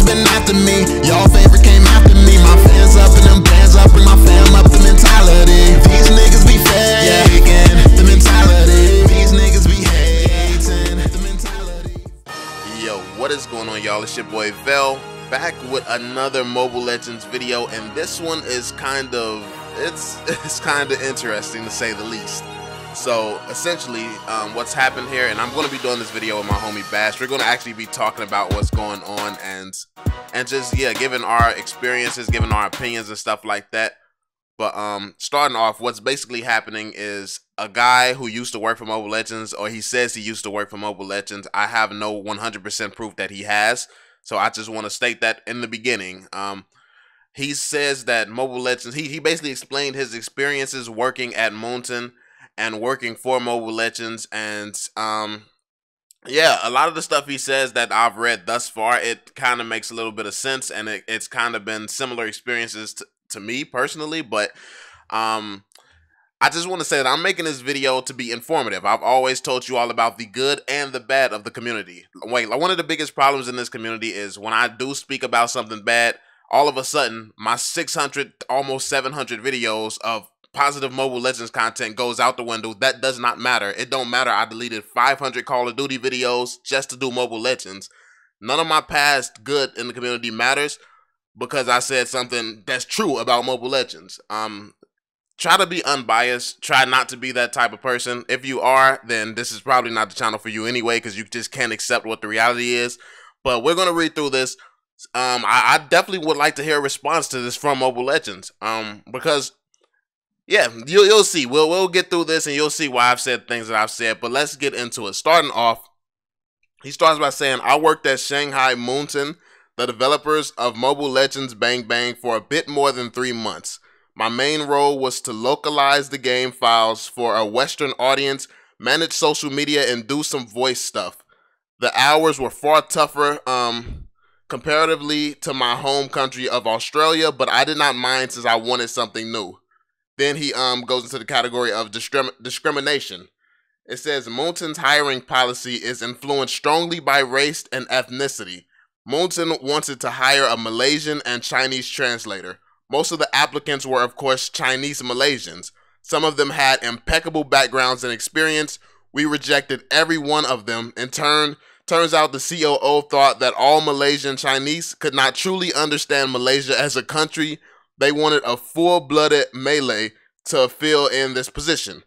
been after me. Your favorite came after me. My fans up and them bands up. Bring my fam up, the mentality. These niggas be faking, the mentality. These niggas be hating, the mentality. Yo, what is going on, y'all? It's your boy VeLL, back with another Mobile Legends video, and this one is kind of interesting to say the least. So essentially, what's happened here, and I'm going to be doing this video with my homie Bash. We're going to actually be talking about what's going on and just, yeah, giving our experiences, giving our opinions and stuff like that. But starting off, what's basically happening is a guy who used to work for Mobile Legends, or he says he used to work for Mobile Legends. I have no 100% proof that he has, so I just want to state that in the beginning. He says that Mobile Legends, he basically explained his experiences working at Moonton and working for Mobile Legends, and yeah, a lot of the stuff he says that I've read thus far, it kind of makes a little bit of sense, and it's kind of been similar experiences to me personally. But I just want to say that I'm making this video to be informative. I've always told you all about the good and the bad of the community. Wait, one of the biggest problems in this community is when I do speak about something bad, all of a sudden my 600, almost 700 videos of positive Mobile Legends content goes out the window. That does not matter. It don't matter. I deleted 500 Call of Duty videos just to do Mobile Legends. None of my past good in the community matters because I said something that's true about Mobile Legends. Try to be unbiased. Try not to be that type of person. If you are, then this is probably not the channel for you anyway, because you just can't accept what the reality is. But we're going to read through this. I definitely would like to hear a response to this from Mobile Legends. Because yeah, you'll see. We'll get through this and you'll see why I've said things that I've said. But let's get into it. Starting off, he starts by saying, I worked at Shanghai Moonton, the developers of Mobile Legends Bang Bang, for a bit more than 3 months. My main role was to localize the game files for a Western audience, manage social media, and do some voice stuff. The hours were far tougher comparatively to my home country of Australia, but I did not mind since I wanted something new. Then he goes into the category of discrimination. It says Moonton's hiring policy is influenced strongly by race and ethnicity. Moonton wanted to hire a Malaysian and Chinese translator. Most of the applicants were, of course, Chinese Malaysians. Some of them had impeccable backgrounds and experience. We rejected every one of them. In turn, turns out the COO thought that all Malaysian Chinese could not truly understand Malaysia as a country. They wanted a full-blooded Malay to fill in this position.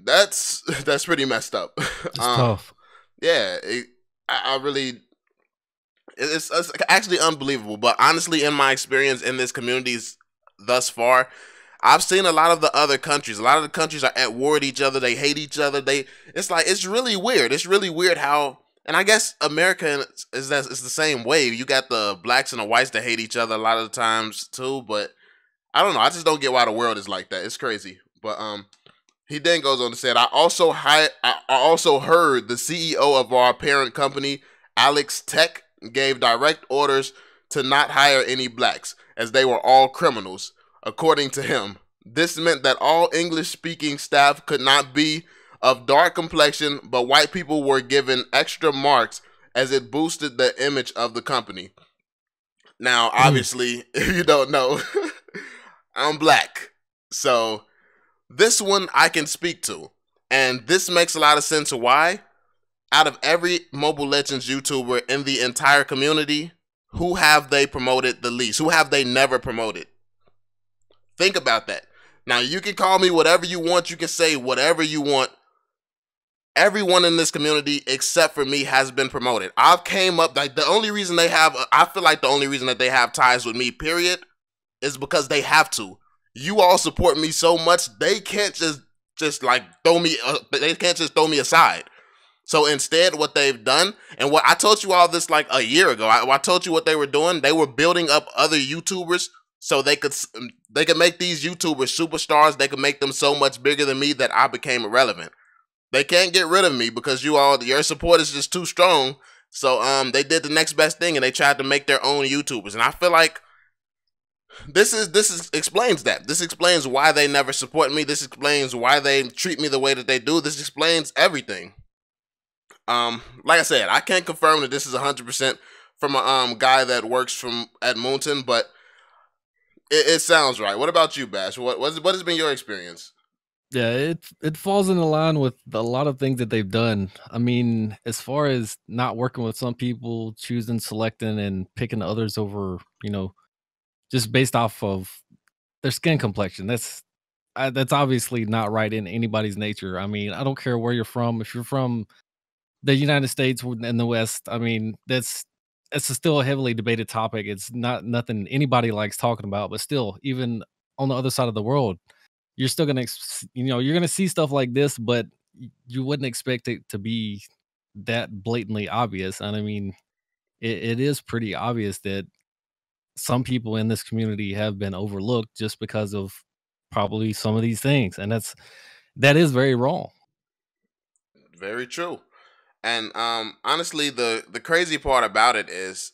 That's pretty messed up. It's tough. Yeah, it's actually unbelievable. But honestly, in my experience in this communities thus far, I've seen a lot of the other countries. A lot of the countries are at war with each other. They hate each other. It's really weird. It's really weird how. And I guess America is the same way. You got the blacks and the whites that hate each other a lot of the times too. But I don't know. I just don't get why the world is like that. It's crazy. But he then goes on to say, I also heard the CEO of our parent company, Alex Tech, gave direct orders to not hire any blacks as they were all criminals. According to him, this meant that all English-speaking staff could not be of dark complexion, but white people were given extra marks as it boosted the image of the company. Now, obviously, if you don't know, I'm black. So this one I can speak to. And this makes a lot of sense. Why? Out of every Mobile Legends YouTuber in the entire community, who have they promoted the least? Who have they never promoted? Think about that. Now, you can call me whatever you want. You can say whatever you want. Everyone in this community except for me has been promoted. I've came up, like, the only reason they have, I feel like the only reason that they have ties with me, period, is because they have to. You all support me so much, they can't just like throw me, they can't just throw me aside. So instead, what they've done, and what I told you all this like a year ago, I told you what they were doing. They were building up other YouTubers so they could make these YouTubers superstars. They could make them so much bigger than me that I became irrelevant. They can't get rid of me because your support is just too strong. So they did the next best thing and they tried to make their own YouTubers. And I feel like this explains that. This explains why they never support me. This explains why they treat me the way that they do. This explains everything. Like I said, I can't confirm that this is 100% from a guy that works from at Moonton, but it sounds right. What about you, Bash? What has been your experience? Yeah, it falls in line with a lot of things that they've done. I mean, as far as not working with some people, choosing, selecting, and picking others over, just based off of their skin complexion. That's obviously not right in anybody's nature. I mean, I don't care where you're from. If you're from the United States and the West, I mean, it's still a heavily debated topic. It's not nothing anybody likes talking about, but still, even on the other side of the world, you're still gonna, you're gonna see stuff like this, but you wouldn't expect it to be that blatantly obvious. And I mean, it is pretty obvious that some people in this community have been overlooked just because of probably some of these things, and that is very wrong. Very true. And honestly, the crazy part about it is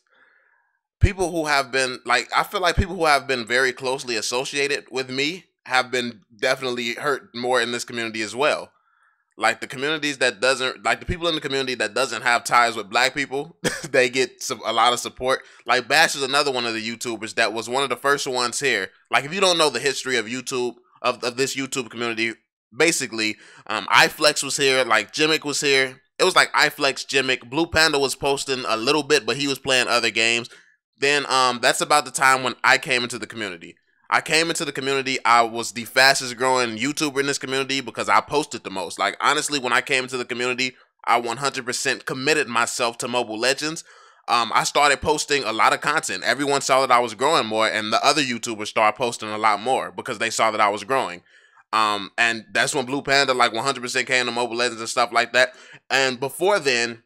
people who have been like, I feel like people who have been very closely associated with me have been definitely hurt more in this community as well. Like the communities that doesn't, like the people in the community that doesn't have ties with black people, they get a lot of support. Like Bash is another one of the YouTubers that was one of the first ones here. Like if you don't know the history of YouTube, of this YouTube community, basically, iFlex was here, like Jimmick was here. It was like iFlex, Jimmick, Blue Panda was posting a little bit, but he was playing other games. Then that's about the time when I came into the community. I came into the community. I was the fastest growing YouTuber in this community because I posted the most. Like, honestly, when I came into the community, I 100% committed myself to Mobile Legends. I started posting a lot of content. Everyone saw that I was growing more, and the other YouTubers started posting a lot more because they saw that I was growing. And that's when Blue Panda like 100% came to Mobile Legends and stuff like that. And before then,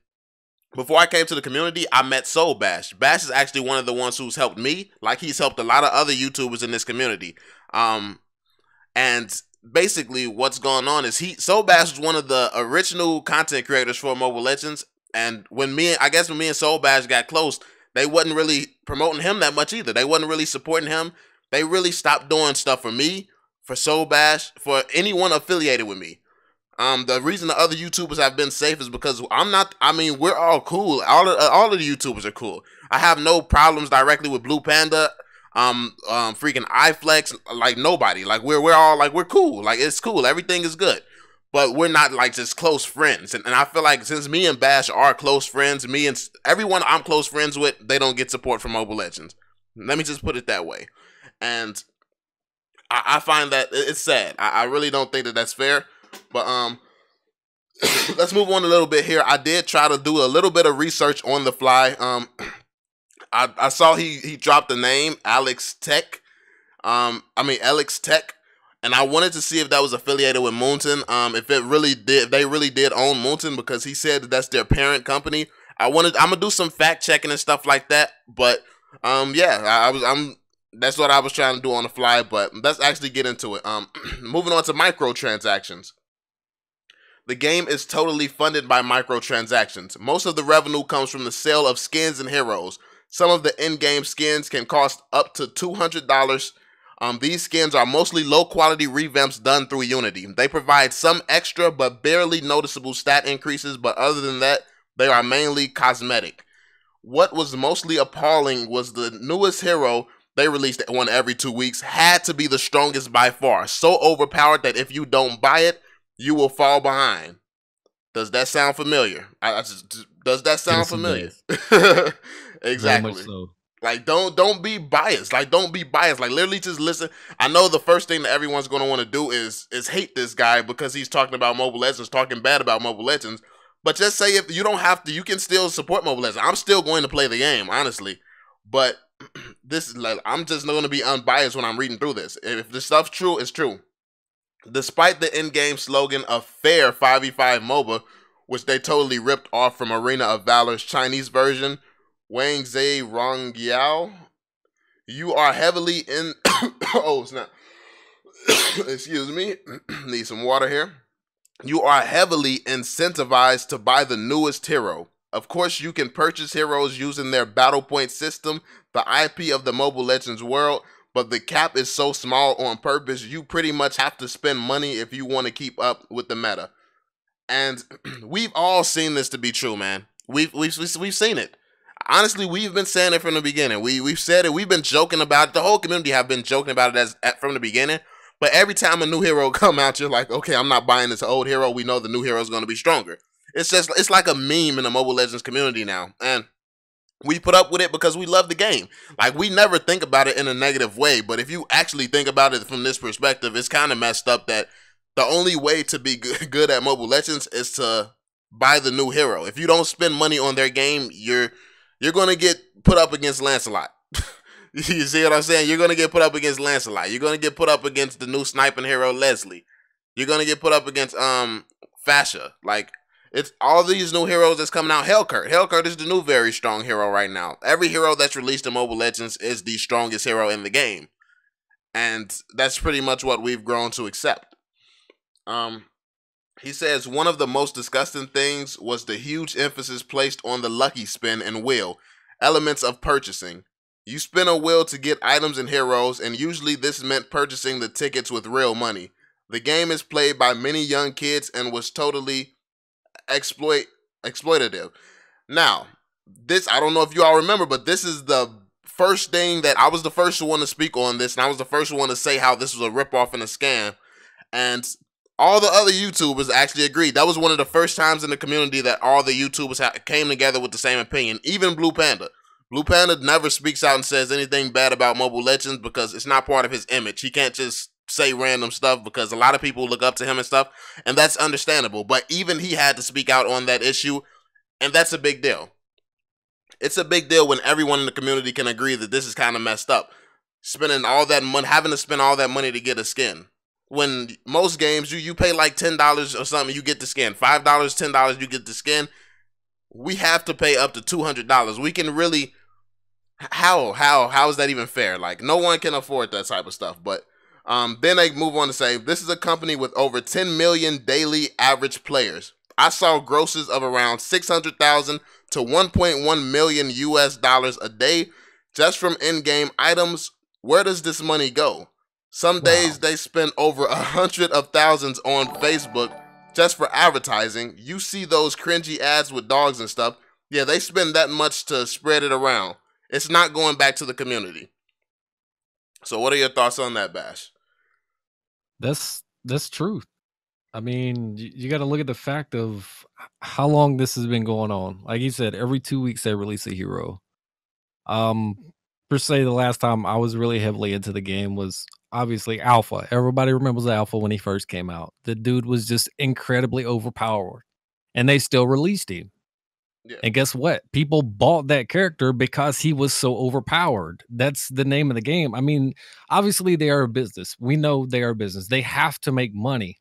before I came to the community, I met Soul Bash. Bash is actually one of the ones who's helped me. Like he's helped a lot of other YouTubers in this community. And basically what's going on is Soul Bash was one of the original content creators for Mobile Legends. And when me and Soul Bash got close, they wasn't really promoting him that much either. They wasn't really supporting him. They really stopped doing stuff for me, for Soul Bash, for anyone affiliated with me. The reason the other YouTubers have been safe is because we're all cool. All of the YouTubers are cool. I have no problems directly with Blue Panda, freaking iFlex, like nobody. Like we're all like, we're cool. Like it's cool. Everything is good. But we're not like just close friends. And I feel like since me and Bash are close friends, me and everyone I'm close friends with, they don't get support from Mobile Legends. Let me just put it that way. And I find that it's sad. I really don't think that that's fair. But let's move on a little bit here. I did try to do a little bit of research on the fly. I saw he dropped the name Alex Tech. Alex Tech, and I wanted to see if that was affiliated with Moonton. If they really did own Moonton, because he said that that's their parent company. I'm gonna do some fact checking and stuff like that. But that's what I was trying to do on the fly. But let's actually get into it. Moving on to microtransactions. The game is totally funded by microtransactions. Most of the revenue comes from the sale of skins and heroes. Some of the in-game skins can cost up to $200. These skins are mostly low-quality revamps done through Unity. They provide some extra but barely noticeable stat increases, but other than that, they are mainly cosmetic. What was mostly appalling was the newest hero, they released one every 2 weeks, had to be the strongest by far. So overpowered that if you don't buy it, you will fall behind. Does that sound familiar? Does that sound familiar? Exactly. Very much so. Like don't be biased. Like don't be biased. Like literally just listen. I know the first thing that everyone's going to want to do is hate this guy because he's talking about Mobile Legends, talking bad about Mobile Legends. But just say, if you don't have to, you can still support Mobile Legends. I'm still going to play the game, honestly. But this is like, I'm just going to be unbiased when I'm reading through this. If the stuff's true, it's true. Despite the in-game slogan of fair 5v5 MOBA, which they totally ripped off from Arena of Valor's Chinese version, Wang Zhe Rongyao, you are heavily in... oh, snap. Excuse me. Need some water here. You are heavily incentivized to buy the newest hero. Of course, you can purchase heroes using their battle point system, the IP of the Mobile Legends world, but the cap is so small on purpose, you pretty much have to spend money if you want to keep up with the meta. And we've all seen this to be true, man. We've seen it. honestly, we've been saying it from the beginning. We've said it. We've been joking about it. The whole community have been joking about it from the beginning. But every time a new hero come out, you're like, okay, I'm not buying this old hero. We know the new hero is going to be stronger. It's like a meme in the Mobile Legends community now, and we put up with it because we love the game. Like, we never think about it in a negative way, but if you actually think about it from this perspective, it's kind of messed up that the only way to be good at Mobile Legends is to buy the new hero. If you don't spend money on their game, you're going to get put up against Lancelot. You see what I'm saying? You're going to get put up against Lancelot. You're going to get put up against the new sniping hero, Leslie. You're going to get put up against Fasha. Like, it's all these new heroes that's coming out. Hellcurt. Hellcurt is the new very strong hero right now. Every hero that's released in Mobile Legends is the strongest hero in the game. And that's pretty much what we've grown to accept. He says, one of the most disgusting things was the huge emphasis placed on the lucky spin and wheel, elements of purchasing. You spin a wheel to get items and heroes, and usually this meant purchasing the tickets with real money. The game is played by many young kids and was totally exploitative. Now, this, I don't know if you all remember, but this is the first thing that I was the first one to speak on this, and I was the first one to say how this was a ripoff and a scam. And all the other YouTubers actually agreed. That was one of the first times in the community that all the YouTubers came together with the same opinion. Even Blue Panda. Blue Panda never speaks out and says anything bad about Mobile Legends because it's not part of his image. He can't just say random stuff because a lot of people look up to him and stuff, and that's understandable. But even he had to speak out on that issue, and that's a big deal. It's a big deal when everyone in the community can agree that this is kind of messed up. Spending all that money, having to spend all that money to get a skin. When most games, you pay like $10 or something, you get the skin. $5, $10, you get the skin. We have to pay up to $200. We can really, how is that even fair? Like, no one can afford that type of stuff. But then they move on to say, this is a company with over 10 million daily average players. I saw grosses of around 600,000 to 1.1 million US dollars a day just from in-game items. Where does this money go? Some days they spend over 100,000s on Facebook just for advertising. You see those cringy ads with dogs and stuff. Yeah, they spend that much to spread it around. It's not going back to the community. So what are your thoughts on that, Bash? That's truth. I mean, you got to look at the fact of how long this has been going on. Like you said, every 2 weeks they release a hero. Per se, the last time I was really heavily into the game was obviously Alpha. Everybody remembers Alpha when he first came out. The dude was just incredibly overpowered, and they still released him. Yeah. And guess what? People bought that character because he was so overpowered. That's the name of the game. I mean, obviously they are a business. We know they are a business. They have to make money.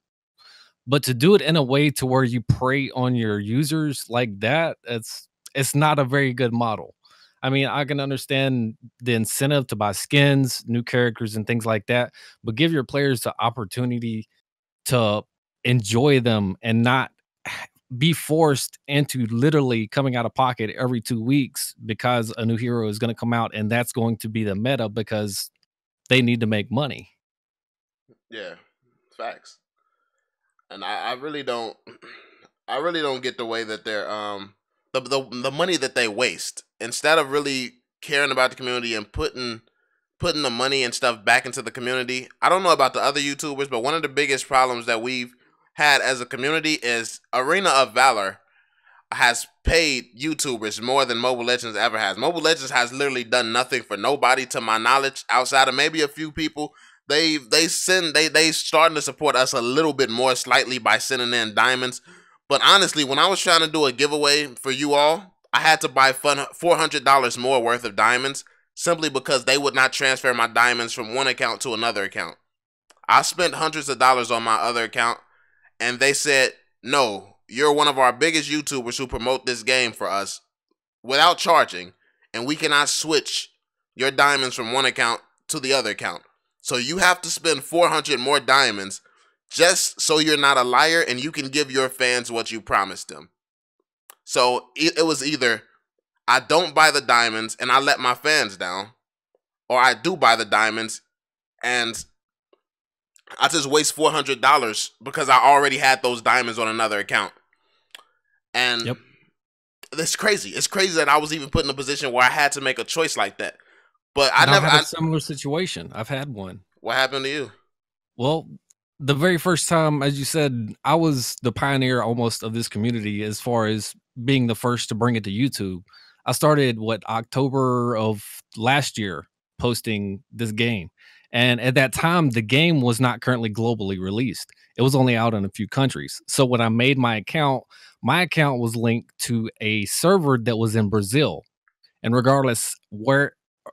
But to do it in a way to where you prey on your users like that, it's not a very good model. I mean, I can understand the incentive to buy skins, new characters, and things like that, but give your players the opportunity to enjoy them and not be forced into literally coming out of pocket every 2 weeks because a new hero is going to come out, and that's going to be the meta because they need to make money. Yeah, facts. And I really don't get the way that they're the money that they waste instead of really caring about the community and putting the money and stuff back into the community. I don't know about the other YouTubers, but one of the biggest problems that we've had as a community is Arena of Valor has paid YouTubers more than Mobile Legends ever has. Mobile Legends has literally done nothing for nobody, to my knowledge, outside of maybe a few people. They starting to support us a little bit more slightly by sending in diamonds. But honestly, when I was trying to do a giveaway for you all, I had to buy $400 more worth of diamonds simply because they would not transfer my diamonds from one account to another account. I spent hundreds of dollars on my other account, and they said, no, you're one of our biggest YouTubers who promote this game for us without charging, and we cannot switch your diamonds from one account to the other account. So you have to spend 400 more diamonds just so you're not a liar and you can give your fans what you promised them. So it was either I don't buy the diamonds and I let my fans down, or I do buy the diamonds and I just waste $400 because I already had those diamonds on another account. And It's crazy. It's crazy that I was even put in a position where I had to make a choice like that. But I've had a similar situation. I've had one. What happened to you? Well, the very first time, as you said, I was the pioneer almost of this community as far as being the first to bring it to YouTube. I started October of last year posting this game. And at that time, the game was not currently globally released. It was only out in a few countries. So when I made my account was linked to a server that was in Brazil. And regardless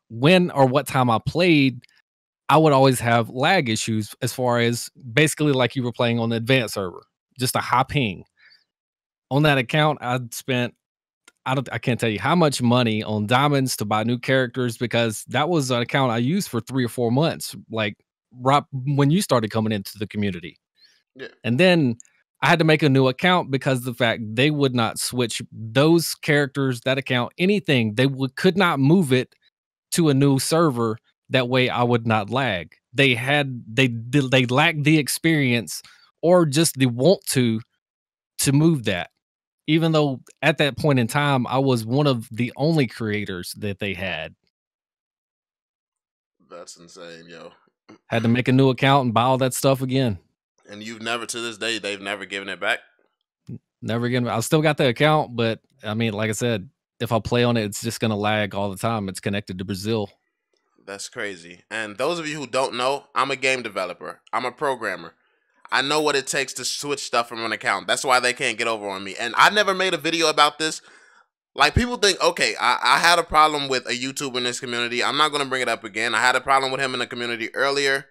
when or what time I played, I would always have lag issues as far as basically like you were playing on the advanced server, just a high ping. On that account, I'd spent I can't tell you how much money on diamonds to buy new characters because that was an account I used for 3 or 4 months, like right when you started coming into the community. Yeah. And then I had to make a new account because the fact they would not switch those characters, that account, anything. Could not move it to a new server. That way I would not lag. They lacked the experience or just the want to move that. Even though at that point in time, I was one of the only creators that they had. That's insane, yo. Had to make a new account and buy all that stuff again. And you've never, to this day, they've never given it back? Never again. I still got the account, but I mean, like I said, if I play on it, it's just going to lag all the time. It's connected to Brazil. That's crazy. And those of you who don't know, I'm a game developer. I'm a programmer. I know what it takes to switch stuff from an account. That's why they can't get over on me. And I never made a video about this. Like, people think, okay, I had a problem with a YouTuber in this community. I'm not going to bring it up again. I had a problem with him in the community earlier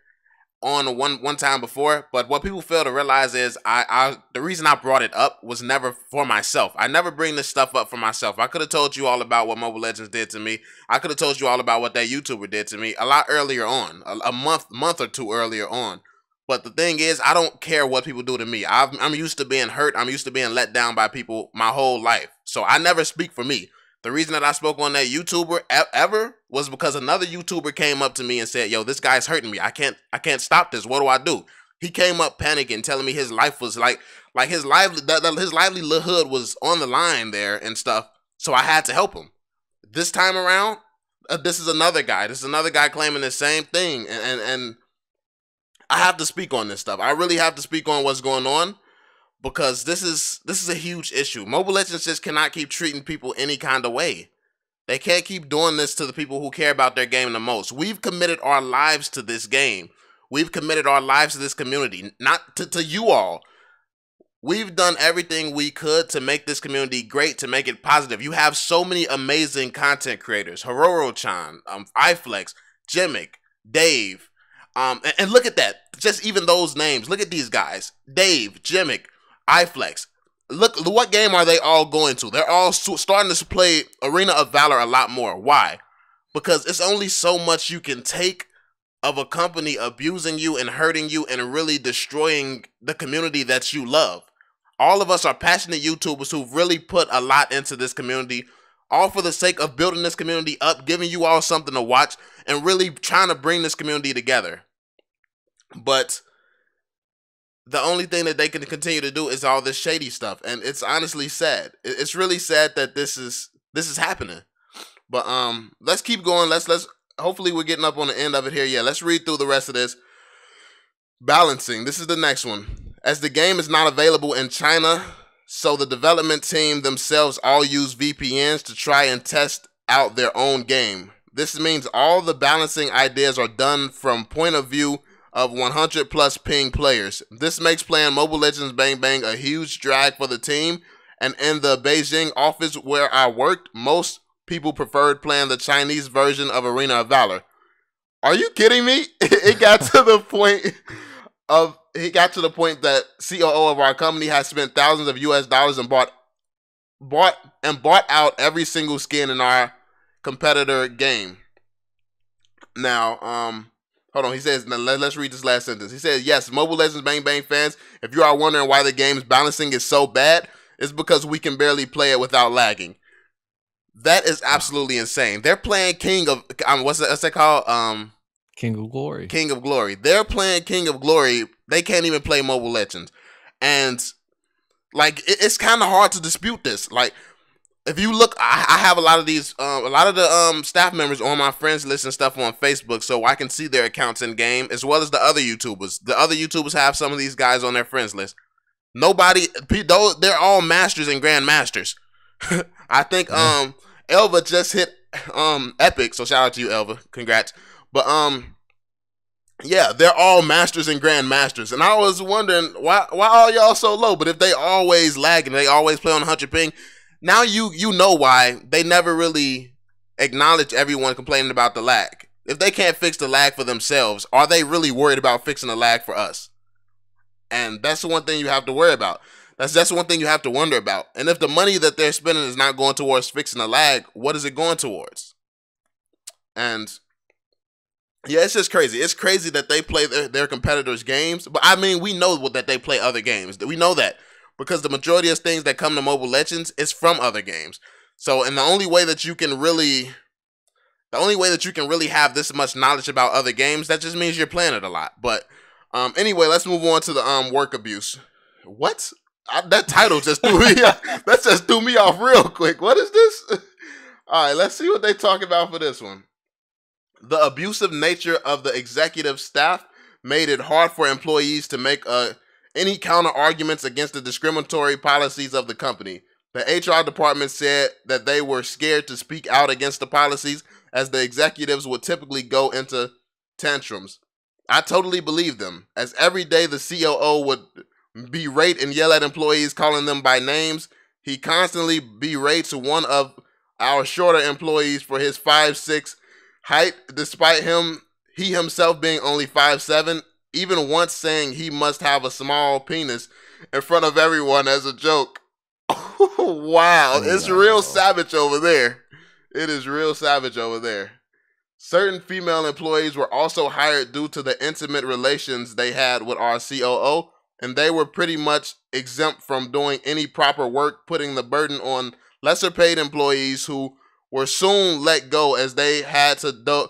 on one time before. But what people fail to realize is the reason I brought it up was never for myself. I never bring this stuff up for myself. I could have told you all about what Mobile Legends did to me. I could have told you all about what that YouTuber did to me a lot earlier on, a month or two earlier on. But the thing is, I don't care what people do to me. I'm used to being hurt. I'm used to being let down by people my whole life. So I never speak for me. The reason that I spoke on that YouTuber ever was because another YouTuber came up to me and said, yo, this guy's hurting me. I can't stop this. What do I do? He came up panicking, telling me his life was like his livelihood was on the line there and stuff. So I had to help him. This time around, this is another guy. This is another guy claiming the same thing. And I have to speak on this stuff. I really have to speak on what's going on because this is a huge issue. Mobile Legends just cannot keep treating people any kind of way. They can't keep doing this to the people who care about their game the most. We've committed our lives to this game. We've committed our lives to this community, not to you all. We've done everything we could to make this community great, to make it positive. You have so many amazing content creators. Hororo-chan, iFlex, Jimmick, Dave. And look at that. Just even those names. Look at these guys. Dave, Jimmick, iFlex. Look, what game are they all going to? They're all starting to play Arena of Valor a lot more. Why? Because it's only so much you can take of a company abusing you and hurting you and really destroying the community that you love. All of us are passionate YouTubers who've really put a lot into this community, all for the sake of building this community up, giving you all something to watch, and really trying to bring this community together. But the only thing that they can continue to do is all this shady stuff, and it's honestly sad. It's really sad that this is happening. But let's keep going. Let's hopefully we're getting up on the end of it here. Yeah, let's read through the rest of this. Balancing. This is the next one. As the game is not available in China, so the development team themselves all use VPNs to try and test out their own game. This means all the balancing ideas are done from point of view of 100 plus ping players. This makes playing Mobile Legends Bang Bang a huge drag for the team, and in the Beijing office where I worked, most people preferred playing the Chinese version of Arena of Valor. Are you kidding me? It got to the point that COO of our company has spent thousands of US dollars and bought out every single skin in our competitor game. Now, hold on. He says, let's read this last sentence. He says, yes, Mobile Legends Bang Bang fans, if you are wondering why the game's balancing is so bad, it's because we can barely play it without lagging. That is absolutely insane. They're playing King of, what's that called? King of Glory. King of Glory. They're playing King of Glory. They can't even play Mobile Legends. And, like, it's kind of hard to dispute this. Like, if you look, I have a lot of these, a lot of the staff members on my friends list and stuff on Facebook, so I can see their accounts in game as well as the other YouTubers. The other YouTubers have some of these guys on their friends list. Nobody, they're all masters and grandmasters. I think Elva just hit epic, so shout out to you, Elva. Congrats. But yeah, they're all masters and grandmasters, and I was wondering why are y'all so low? But if they always lag and they always play on 100 ping, now you know why they never really acknowledge everyone complaining about the lag. If they can't fix the lag for themselves, are they really worried about fixing the lag for us? And that's the one thing you have to worry about. That's one thing you have to wonder about. And if the money that they're spending is not going towards fixing the lag, what is it going towards? And yeah, it's just crazy. It's crazy that they play their competitors' games. But I mean, we know that they play other games. We know that because the majority of things that come to Mobile Legends is from other games. So, and the only way that you can really have this much knowledge about other games, that just means you're playing it a lot. But anyway, let's move on to the work abuse. What? That title just threw me off. That just threw me off real quick. What is this? All right, let's see what they talk about for this one. The abusive nature of the executive staff made it hard for employees to make any counter arguments against the discriminatory policies of the company. The HR department said that they were scared to speak out against the policies as the executives would typically go into tantrums. I totally believe them, as every day the COO would berate and yell at employees, calling them by names. He constantly berates one of our shorter employees for his 5'6" height, despite he himself being only 5'7", even once saying he must have a small penis in front of everyone as a joke. Wow, it's real savage over there. It is real savage over there. Certain female employees were also hired due to the intimate relations they had with our COO, and they were pretty much exempt from doing any proper work, putting the burden on lesser paid employees who were soon let go as they had to do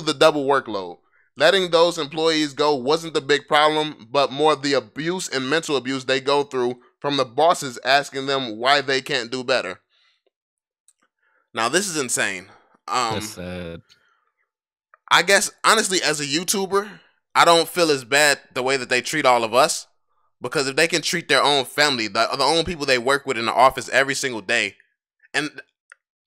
the double workload. Letting those employees go wasn't the big problem, but more the abuse and mental abuse they go through from the bosses asking them why they can't do better. Now this is insane. That's sad. I guess honestly, as a YouTuber, I don't feel as bad the way that they treat all of us, because if they can treat their own family, the own people they work with in the office every single day, and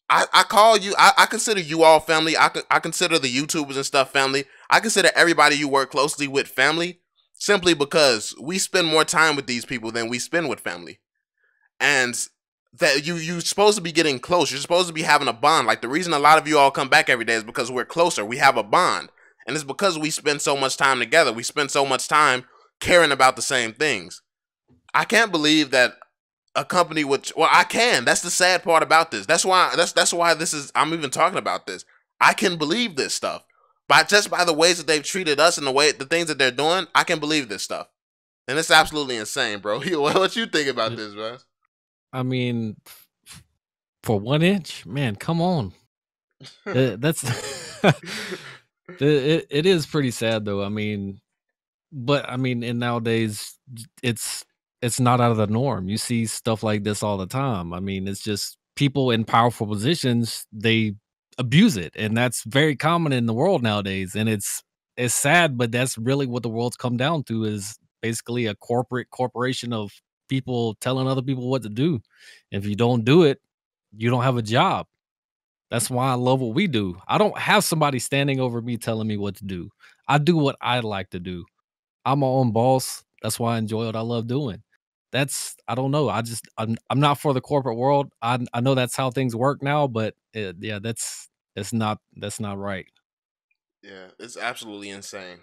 I consider you all family. I consider the YouTubers and stuff family. I consider everybody you work closely with family, simply because we spend more time with these people than we spend with family. And that you're supposed to be getting close. You're supposed to be having a bond. Like, the reason a lot of you all come back every day is because we're closer. We have a bond. And it's because we spend so much time together. We spend so much time caring about the same things. I can't believe that a company I can. That's the sad part about this. That's why I'm even talking about this. I can believe this stuff. Just by the ways that they've treated us and the things that they're doing, I can believe this stuff. And it's absolutely insane, bro. What you think about this, man? I mean, for 1 inch, man, come on. That's it is pretty sad though. I mean, but I mean, and nowadays it's not out of the norm. You see stuff like this all the time. I mean, it's just people in powerful positions, they abuse it, and that's very common in the world nowadays. And it's sad, but that's really what the world's come down to, is basically a corporation of people telling other people what to do. If you don't do it, you don't have a job. That's why I love what we do. I don't have somebody standing over me telling me what to do. I do what I like to do. I'm my own boss. That's why I enjoy what I love doing. I don't know. I'm not for the corporate world. I know that's how things work now, but yeah, that's not right. Yeah, it's absolutely insane.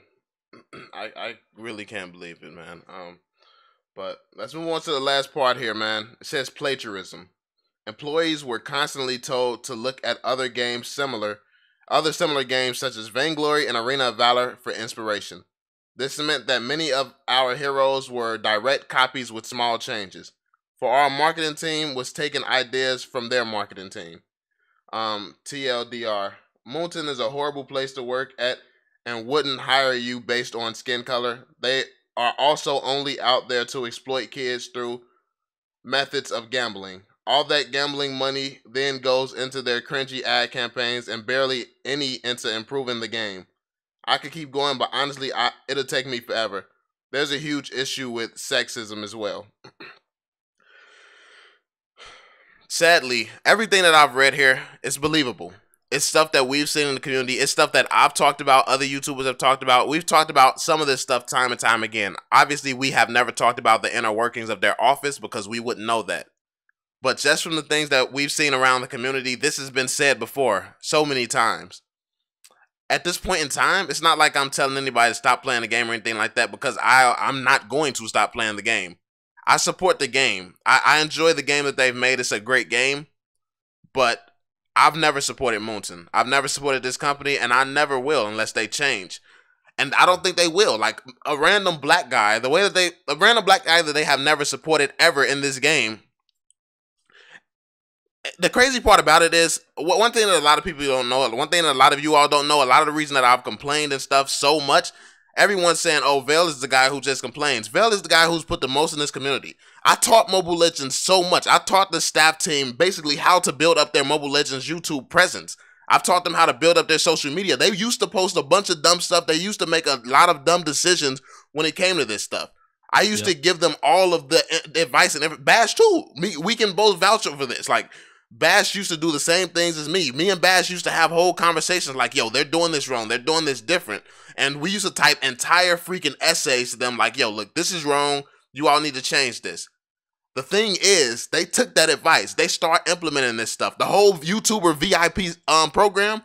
I really can't believe it, man. But let's move on to the last part here, man. It says plagiarism. Employees were constantly told to look at other similar games such as Vainglory and Arena of Valor for inspiration. This meant that many of our heroes were direct copies with small changes. For our marketing team was taking ideas from their marketing team. TLDR. Moonton is a horrible place to work at and wouldn't hire you based on skin color. They are also only out there to exploit kids through methods of gambling. All that gambling money then goes into their cringy ad campaigns and barely any into improving the game. I could keep going, but honestly, it'll take me forever. There's a huge issue with sexism as well. Sadly, everything that I've read here is believable. It's stuff that we've seen in the community. It's stuff that I've talked about, other YouTubers have talked about. We've talked about some of this stuff time and time again. Obviously, we have never talked about the inner workings of their office because we wouldn't know that. But just from the things that we've seen around the community, this has been said before so many times. At this point in time, it's not like I'm telling anybody to stop playing the game or anything like that, because I'm not going to stop playing the game. I support the game. I enjoy the game that they've made. It's a great game. But I've never supported Moonton. I've never supported this company, and I never will unless they change. And I don't think they will. Like, a random black guy, a random black guy that they have never supported ever in this game. The crazy part about it is, one thing that a lot of people don't know, one thing that a lot of you all don't know, a lot of the reason that I've complained and stuff so much, everyone's saying, oh, VeLL is the guy who just complains. VeLL is the guy who's put the most in this community. I taught Mobile Legends so much. I taught the staff team basically how to build up their Mobile Legends YouTube presence. I've taught them how to build up their social media. They used to post a bunch of dumb stuff. They used to make a lot of dumb decisions when it came to this stuff. I used to give them all of the advice, and Bash too. We can both vouch for this. Like, Bash used to do the same things as me. Me and Bash used to have whole conversations like, yo, they're doing this wrong. They're doing this different. And we used to type entire freaking essays to them like, yo, look, this is wrong. You all need to change this. The thing is, they took that advice. They start implementing this stuff. The whole YouTuber VIP program,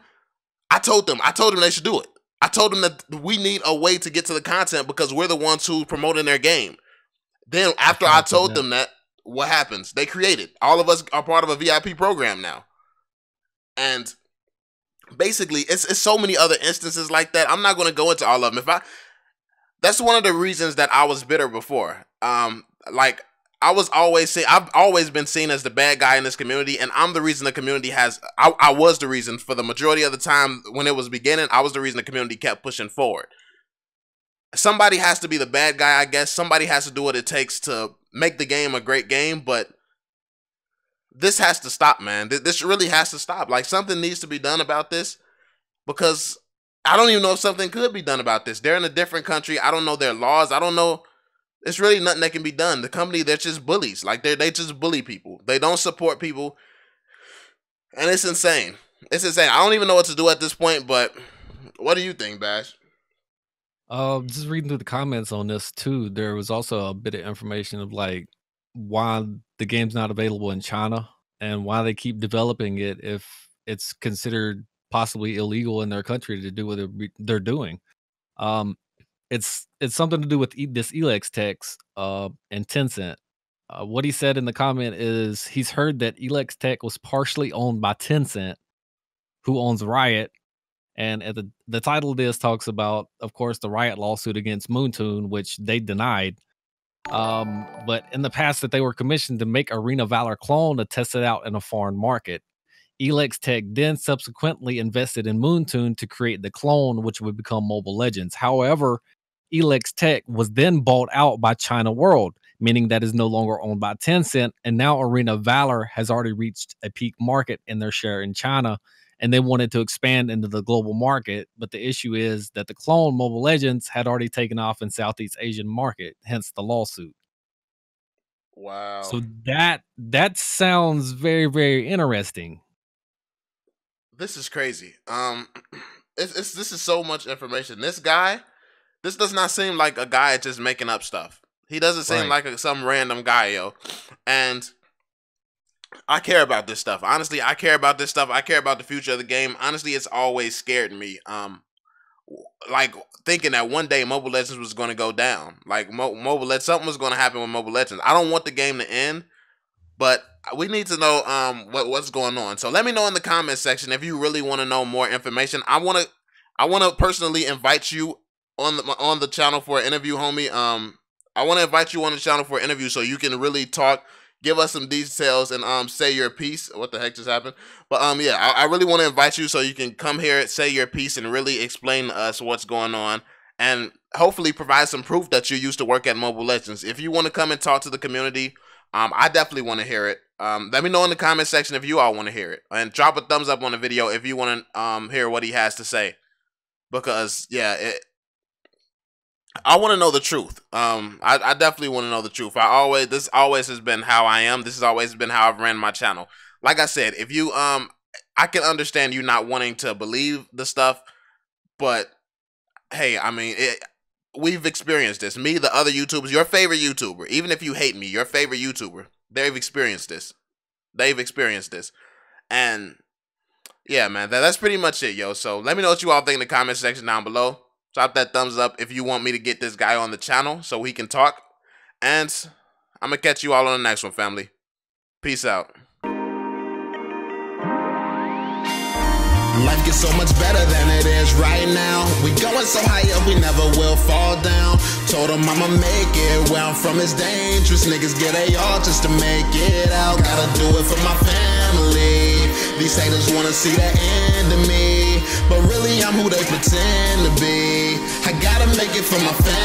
I told them they should do it. I told them that we need a way to get to the content because we're the ones who promoting their game. Then after I told them that, what happens? They created. All of us are part of a VIP program now. And basically, it's so many other instances like that. I'm not going to go into all of them. That's one of the reasons that I was bitter before. Like, I've always been seen as the bad guy in this community, and I'm the reason the community I was the reason for the majority of the time when it was beginning. I was the reason the community kept pushing forward. Somebody has to be the bad guy, I guess. Somebody has to do what it takes to make the game a great game, but this has to stop, man. This really has to stop. Like, something needs to be done about this, because I don't even know if something could be done about this. They're in a different country. I don't know their laws. I don't know. It's really nothing that can be done. The company, they're just bullies. Like, they just bully people. They don't support people. And it's insane. It's insane. I don't even know what to do at this point, but what do you think, Bash? Just reading through the comments on this too, there was also a bit of information of like why the game's not available in China and why they keep developing it if it's considered possibly illegal in their country to do what they're doing. It's something to do with this Elex Tech and Tencent. What he said in the comment is he's heard that Elex Tech was partially owned by Tencent, who owns Riot. And at the title of this talks about, of course, the Riot lawsuit against Moonton, which they denied. But in the past that they were commissioned to make Arena Valor clone to test it out in a foreign market. Elex Tech then subsequently invested in Moonton to create the clone, which would become Mobile Legends. However, Elex Tech was then bought out by China World, meaning that is no longer owned by Tencent, and now Arena Valor has already reached a peak market in their share in China, and they wanted to expand into the global market. But the issue is that the clone Mobile Legends had already taken off in Southeast Asian market, hence the lawsuit. Wow. So that sounds very, very interesting. This is crazy. This is so much information. This does not seem like a guy just making up stuff. He doesn't seem like some random guy, yo. And I care about this stuff. Honestly, I care about this stuff. I care about the future of the game. Honestly, it's always scared me. Like thinking that one day Mobile Legends was going to go down. Like something was going to happen with Mobile Legends. I don't want the game to end, but we need to know what's going on. So let me know in the comment section if you really want to know more information. I want to personally invite you on the channel for an interview, homie. I want to invite you on the channel for an interview so you can really talk, give us some details, and say your piece. What the heck just happened? But yeah, I really want to invite you so you can come here, say your piece, and really explain to us what's going on, and hopefully provide some proof that you used to work at Mobile Legends. If you want to come and talk to the community, I definitely want to hear it. Let me know in the comment section if you all want to hear it, and drop a thumbs up on the video if you want to hear what he has to say, because yeah, I want to know the truth. I definitely want to know the truth. This always has been how I am. This has always been how I've ran my channel. Like I said, if you I can understand you not wanting to believe the stuff, but hey, I mean, we've experienced this. Me, the other YouTubers, your favorite YouTuber, even if you hate me, your favorite YouTuber, they've experienced this. They've experienced this. And yeah, man, that's pretty much it, yo. So let me know what you all think in the comment section down below. Drop that thumbs up if you want me to get this guy on the channel so he can talk. And I'm going to catch you all on the next one, family. Peace out. Life gets so much better than it is right now. We going so high up, we never will fall down. Told him I'ma make it. Where I'm from is dangerous. Niggas get all just to make it out. Gotta do it for my family. These haters wanna see the end of me, but really I'm who they pretend to be. I gotta make it for my family.